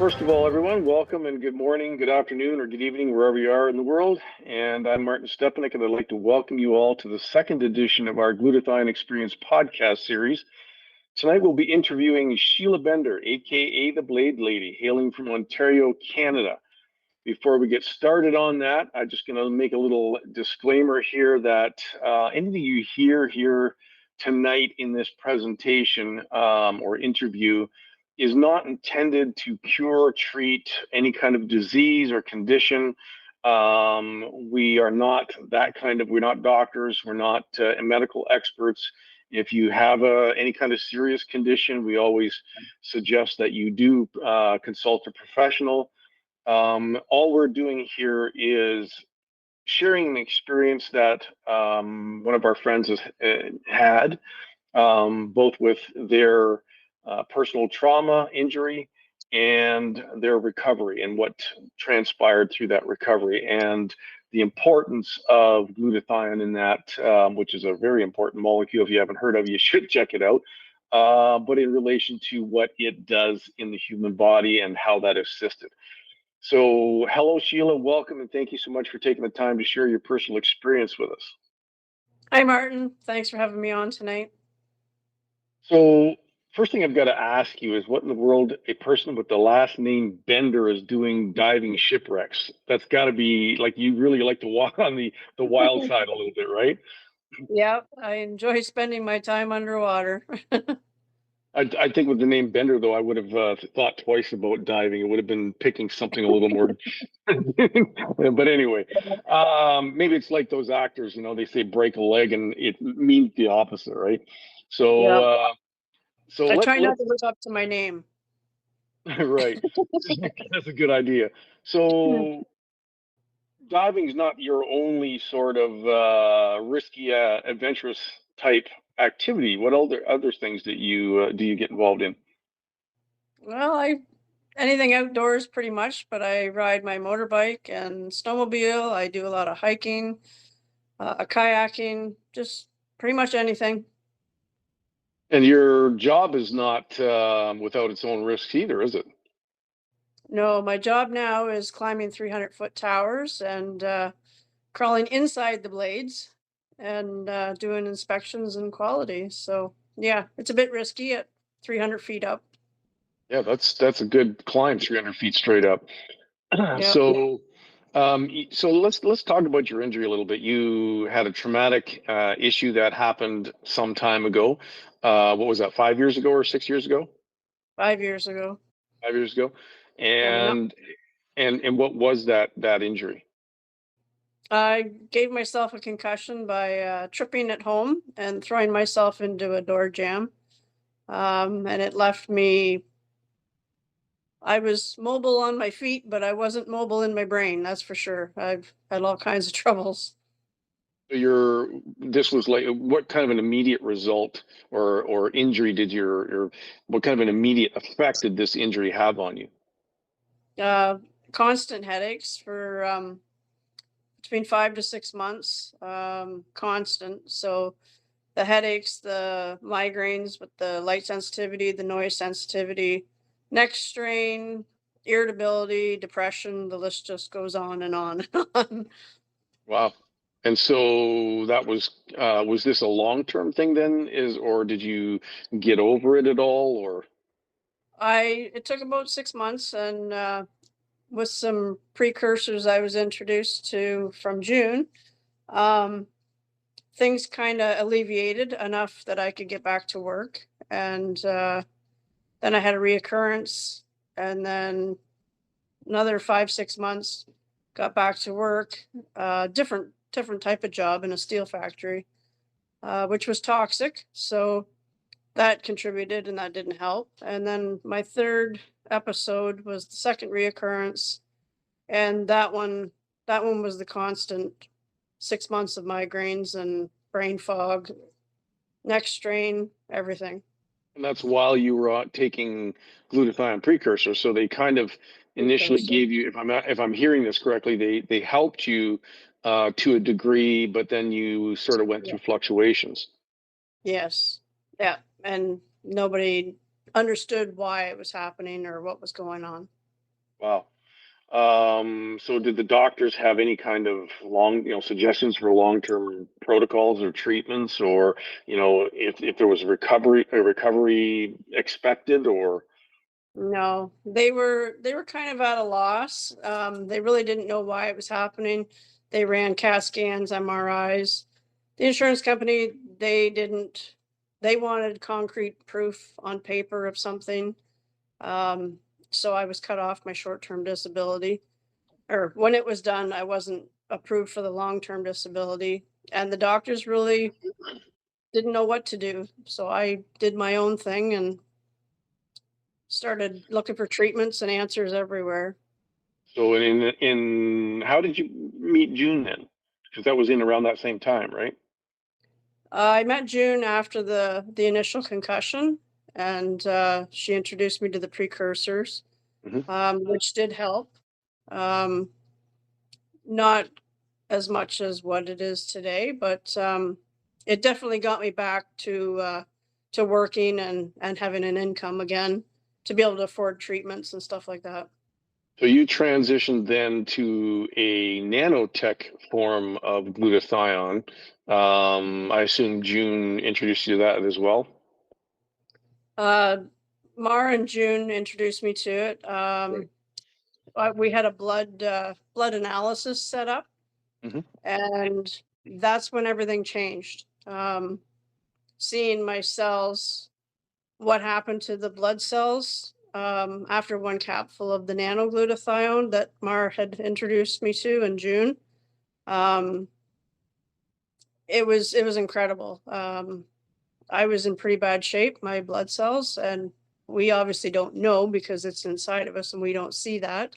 First of all, everyone, welcome and good morning, good afternoon, or good evening, wherever you are in the world. And I'm Martin Stepanek, and I'd like to welcome you all to the second edition of our Glutathione Experience podcast series. Tonight, we'll be interviewing Sheila Bender, aka the Blade Lady, hailing from Ontario, Canada. Before we get started on that, I'm just going to make a little disclaimer here that anything you hear here tonight in this presentation or interview is not intended to cure or treat any kind of disease or condition. We are not that kind of, we're not doctors, we're not medical experts. If you have any kind of serious condition, we always suggest that you do consult a professional. All we're doing here is sharing an experience that one of our friends has had, both with their personal trauma injury and their recovery and what transpired through that recovery, and the importance of glutathione in that, which is a very important molecule. If you haven't heard of it, you should check it out. But in relation to what it does in the human body and how that assisted. So, hello, Sheila. Welcome, and thank you so much for taking the time to share your personal experience with us. Hi, Martin. Thanks for having me on tonight. So, first thing I've got to ask you is what in the world a person with the last name Bender is doing diving shipwrecks? That's got to be like you really like to walk on the wild side a little bit, right? Yeah, I enjoy spending my time underwater. I think with the name Bender, though, I would have thought twice about diving. It would have been picking something a little more. But anyway, maybe it's like those actors, they say break a leg and it means the opposite, right? So, Yeah. so I let's try not to live up to my name. right. That's a good idea. So diving is not your only sort of risky, adventurous type activity. What other things that you do you get involved in? Well, anything outdoors pretty much, but I ride my motorbike and snowmobile. I do a lot of hiking, kayaking, just pretty much anything. And your job is not without its own risks either, is it? No, my job now is climbing 300-foot towers and crawling inside the blades and doing inspections and quality. So yeah, it's a bit risky at 300 feet up. Yeah, that's a good climb, 300 feet straight up. Yeah. So let's talk about your injury a little bit. You had a traumatic issue that happened some time ago. What was that, 5 years ago or 6 years ago? 5 years ago. 5 years ago. Coming up. And what was that injury? I gave myself a concussion by tripping at home and throwing myself into a door jamb. And it left me, I was mobile on my feet, but I wasn't mobile in my brain, that's for sure. I've had all kinds of troubles. This was like what kind of an immediate result or injury did your what kind of an immediate effect did this injury have on you? Constant headaches for between 5 to 6 months, constant. So the headaches, the migraines with the light sensitivity, the noise sensitivity, neck strain, irritability, depression, the list just goes on and on and on. Wow. And so that was this a long-term thing then or did you get over it at all or? It took about 6 months, and with some precursors I was introduced to from June, um, things kind of alleviated enough that I could get back to work. And then I had a reoccurrence, and then another 5 6 months, got back to work. Different type of job in a steel factory, which was toxic. So that contributed, and that didn't help. And then my third episode was the second reoccurrence, and that one was the constant 6 months of migraines and brain fog, neck strain, everything. And that's while you were taking glutathione precursor. So they kind of initially gave you, if I'm hearing this correctly, they helped you to a degree, but then you sort of went Yeah. through fluctuations. Yes. Yeah. And nobody understood why it was happening or what was going on. Wow. So did the doctors have any kind of suggestions for long-term protocols or treatments, or, if there was a recovery expected, or? No, they were kind of at a loss. They really didn't know why it was happening. They ran CAT scans, MRIs. The insurance company, they didn't. They wanted concrete proof on paper of something. Um, so I was cut off my short-term disability. Or when it was done, I wasn't approved for the long-term disability, and the doctors really didn't know what to do. So I did my own thing and started looking for treatments and answers everywhere. So in how did you meet June then? Because that was in around that same time, right? I met June after the initial concussion, and she introduced me to the precursors, Hmm. which did help. Um, Not as much as what it is today, but it definitely got me back to working and having an income again to be able to afford treatments and stuff like that. So you transitioned then to a nanotech form of glutathione. I assume June introduced you to that as well. Uh, Mara and June introduced me to it. Right. We had a blood analysis set up, Hmm. and that's when everything changed. Seeing my cells, what happened to the blood cells after one capful of the nanoglutathione that Mar had introduced me to in June. Um, it was incredible. I was in pretty bad shape, my blood cells, and we obviously don't know because it's inside of us and we don't see that.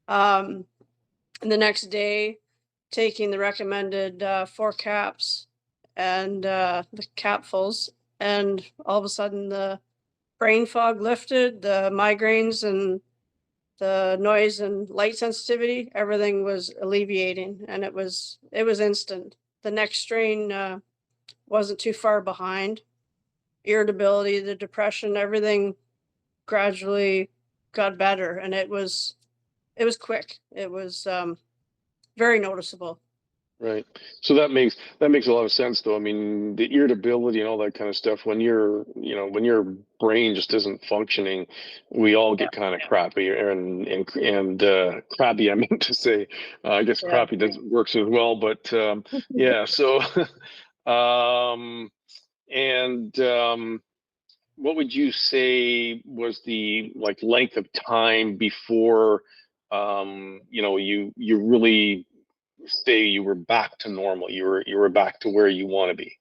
Um, and the next day, taking the recommended 4 caps and the capfuls, and all of a sudden the brain fog lifted, the migraines and the noise and light sensitivity, everything was alleviating, and it was instant. The next strain wasn't too far behind. Irritability, the depression, everything gradually got better, and it was quick. It was very noticeable. Right. So that makes a lot of sense, though. I mean, the irritability and all that kind of stuff, when your brain just isn't functioning, we all Yeah, get kind of crappy and crappy, I meant to say. I guess yeah. crappy doesn't works as well, but yeah. So, um, and what would you say was the like length of time before you really say you were back to normal, you were back to where you want to be?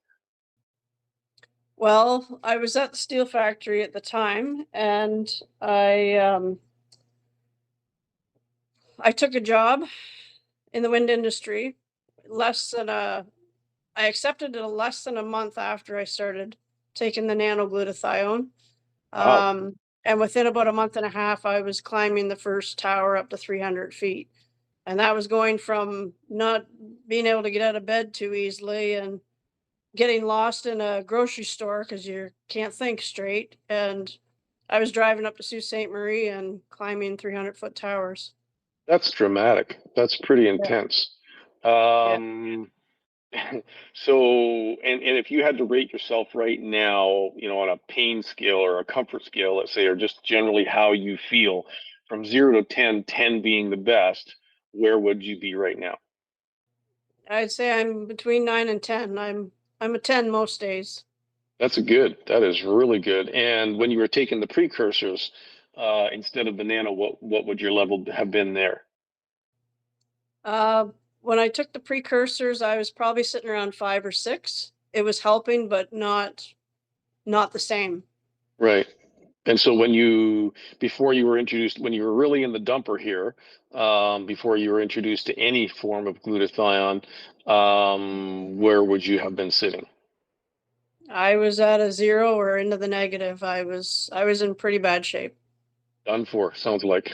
Well, I was at the steel factory at the time, and I um, I took a job in the wind industry. Less than a, I accepted it less than a month after I started taking the nanoglutathione. Wow. And within about a month and a half, I was climbing the first tower up to 300 feet. And that was going from not being able to get out of bed too easily and getting lost in a grocery store because you can't think straight. And I was driving up to Sault Ste. Marie and climbing 300-foot towers. That's dramatic. That's pretty Yeah. intense. Yeah. um so, and if you had to rate yourself right now, on a pain scale or a comfort scale, let's say, or just generally how you feel, from 0 to 10, 10 being the best, where would you be right now? I'd say I'm between 9 and 10. I'm a 10 most days. That is really good. And when you were taking the precursors, instead of the nano, what would your level have been there? Uh, when I took the precursors, I was probably sitting around 5 or 6. It was helping, but not the same. Right. And so before you were introduced, when you were really in the dumper here, before you were introduced to any form of glutathione, where would you have been sitting? I was at a 0 or into the negative. I was in pretty bad shape. Done for, sounds like.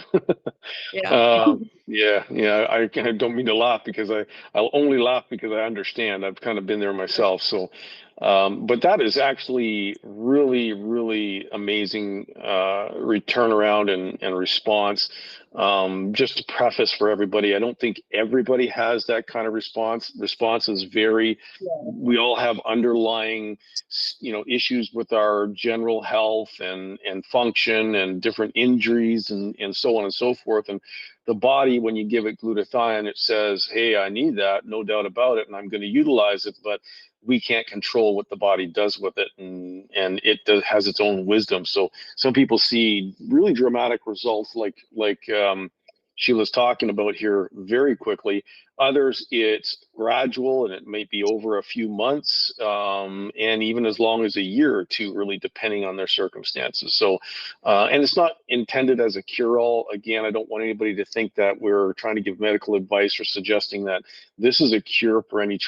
Yeah. Yeah, yeah. I kind of don't mean to laugh because I'll only laugh because I understand. I've kind of been there myself. So, but that is actually really, really amazing return around and response. Just to preface for everybody, I don't think everybody has that kind of response. Responses vary. We all have underlying, issues with our general health and function and different injuries and so on and so forth. And the body, when you give it glutathione, it says, hey, I need that, no doubt about it, and I'm going to utilize it, but we can't control what the body does with it, and has its own wisdom. So some people see really dramatic results like Sheila's talking about here very quickly. Others, it's gradual and it may be over a few months, and even as long as a year or two, really depending on their circumstances. So, and it's not intended as a cure-all. Again, I don't want anybody to think that we're trying to give medical advice or suggesting that this is a cure for any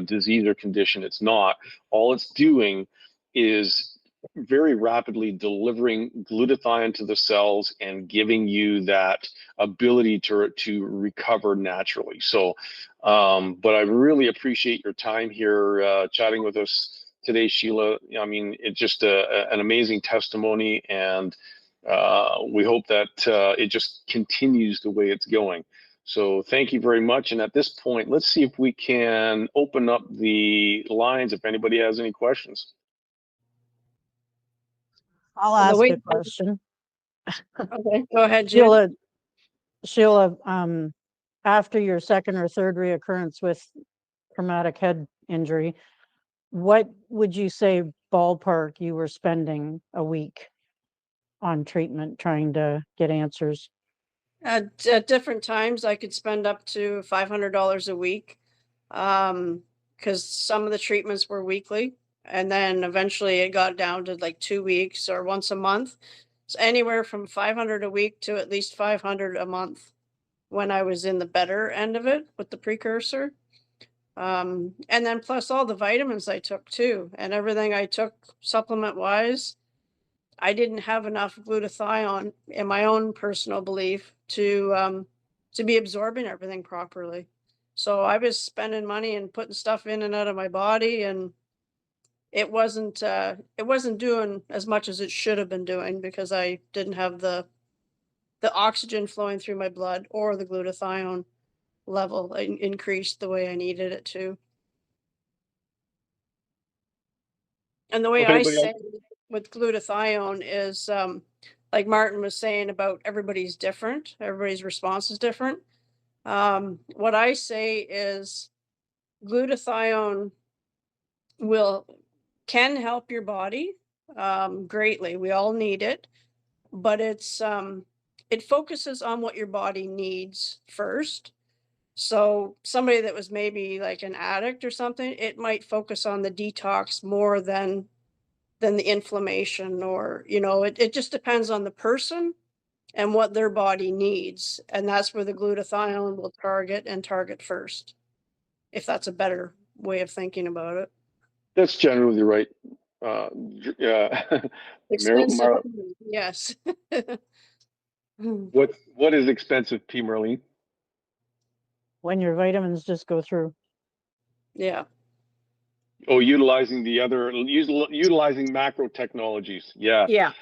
disease or condition. It's not. All it's doing is very rapidly delivering glutathione to the cells and giving you that ability to recover naturally. So, but I really appreciate your time here chatting with us today, Sheila. I mean, it's just an amazing testimony, and we hope that it just continues the way it's going. So thank you very much. And at this point, let's see if we can open up the lines if anybody has any questions. I'll ask a question. Okay, go ahead, June. Sheila, after your second or third reoccurrence with traumatic head injury, what would you say ballpark you were spending a week on treatment trying to get answers? At different times, I could spend up to $500 a week, because some of the treatments were weekly, and then eventually it got down to like 2 weeks or once a month. So anywhere from 500 a week to at least 500 a month when I was in the better end of it with the precursor. And then plus all the vitamins I took too, and everything I took supplement wise. I didn't have enough glutathione, in my own personal belief, to be absorbing everything properly. So I was spending money and putting stuff in and out of my body, and it wasn't doing as much as it should have been doing because I didn't have the oxygen flowing through my blood or the glutathione level increased the way I needed it to. And the way I say with glutathione is, like Martin was saying about everybody's different, everybody's response is different. What I say is glutathione can help your body greatly. We all need it, but it focuses on what your body needs first. So somebody that was maybe like an addict or something, it might focus on the detox more than the inflammation, or it just depends on the person and what their body needs, and that's where the glutathione will target first, if that's a better way of thinking about it. That's generally right. Yeah. Expensive. Yes. What is expensive, P. Marlene? When your vitamins just go through. Yeah. Oh, utilizing macro technologies. Yeah. Yeah.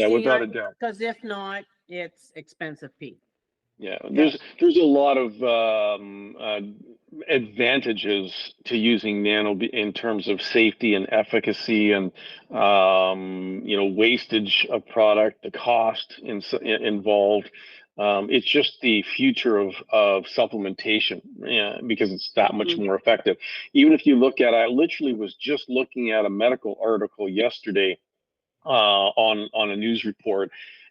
Without a doubt. Because if not, it's expensive, Pete. Yeah, there's a lot of advantages to using nano in terms of safety and efficacy, and wastage of product, the cost involved. It's just the future of supplementation, because it's that much more effective. Even if you look at, I literally was just looking at a medical article yesterday on a news report,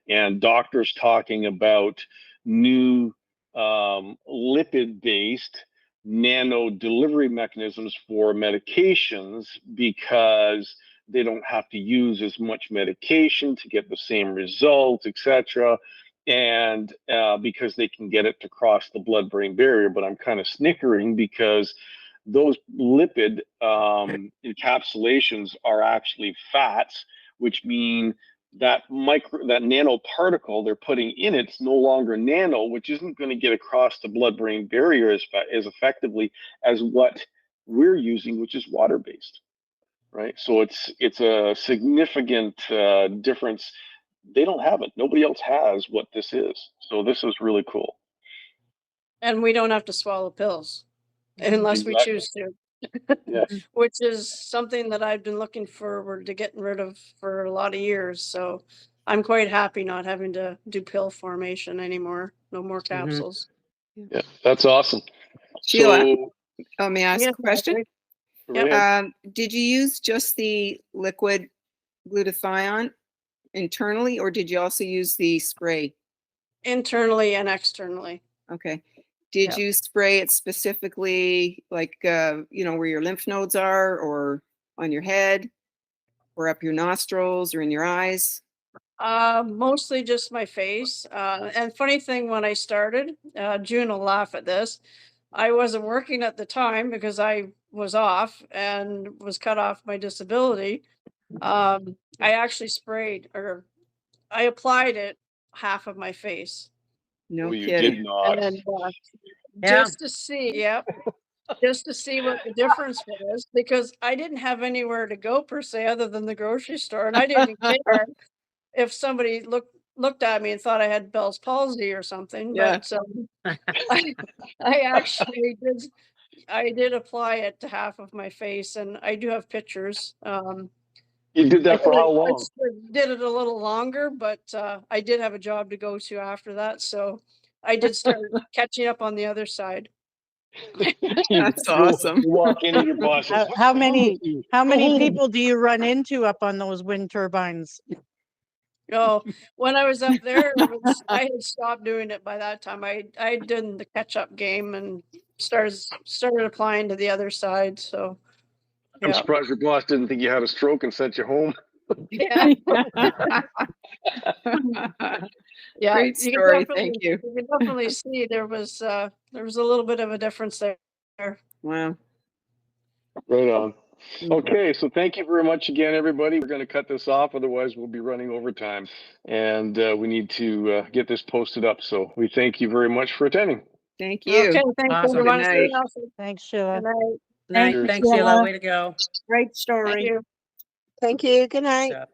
and doctors talking about new lipid-based nano delivery mechanisms for medications, because they don't have to use as much medication to get the same results, etc. And because they can get it to cross the blood-brain barrier. But I'm kind of snickering because those lipid encapsulations are actually fats, which mean that nanoparticle they're putting in it's no longer nano, which isn't going to get across the blood-brain barrier as effectively as what we're using, which is water-based, right? So it's a significant difference they don't have it. Nobody else has what this is. So this is really cool. And we don't have to swallow pills unless we Exactly. choose to. Yeah. Which is something that I've been looking forward to getting rid of for a lot of years. So I'm quite happy not having to do pill formation anymore. No more capsules. Yeah, that's awesome. Sheila, So, may I ask Yes, a question? Audrey. go ahead. Did you use just the liquid glutathione internally, or did you also use the spray? Internally and externally. Okay. Did Yep. you spray it specifically, like, where your lymph nodes are, or on your head, or up your nostrils, or in your eyes? Mostly just my face. And funny thing, when I started, June will laugh at this. I wasn't working at the time because I was off and was cut off my disability. I actually sprayed, or I applied it half of my face. No Oh, you kidding. did not. And Yeah. just to see, yep, just to see what the difference was, because I didn't have anywhere to go per se other than the grocery store, and I didn't care if somebody looked at me and thought I had Bell's palsy or something. Yeah. But I actually did apply it to half of my face, and I do have pictures. You did that for how I long? did it a little longer, but I did have a job to go to after that, so I did start catching up on the other side. That's awesome. You walk in and your boss says, How many Oh. people do you run into up on those wind turbines? Oh, when I was up there, I had stopped doing it by that time. I did the catch up game and started applying to the other side. So I'm yeah, surprised your boss didn't think you had a stroke and sent you home. yeah, yeah. Great You can story. definitely- Thank you. You can definitely see there was a little bit of a difference there. Wow. Right on. Okay, so thank you very much again, everybody. We're going to cut this off, otherwise we'll be running overtime, and we need to get this posted up. So we thank you very much for attending. Thank you. Okay, thanks Awesome. everyone. Good Stay night. healthy. Thanks, Sheila. Good night. Night. Cheers. Thanks, Sheila. Way to go. Great Thank story. you. Thank you. Good night. Stuff.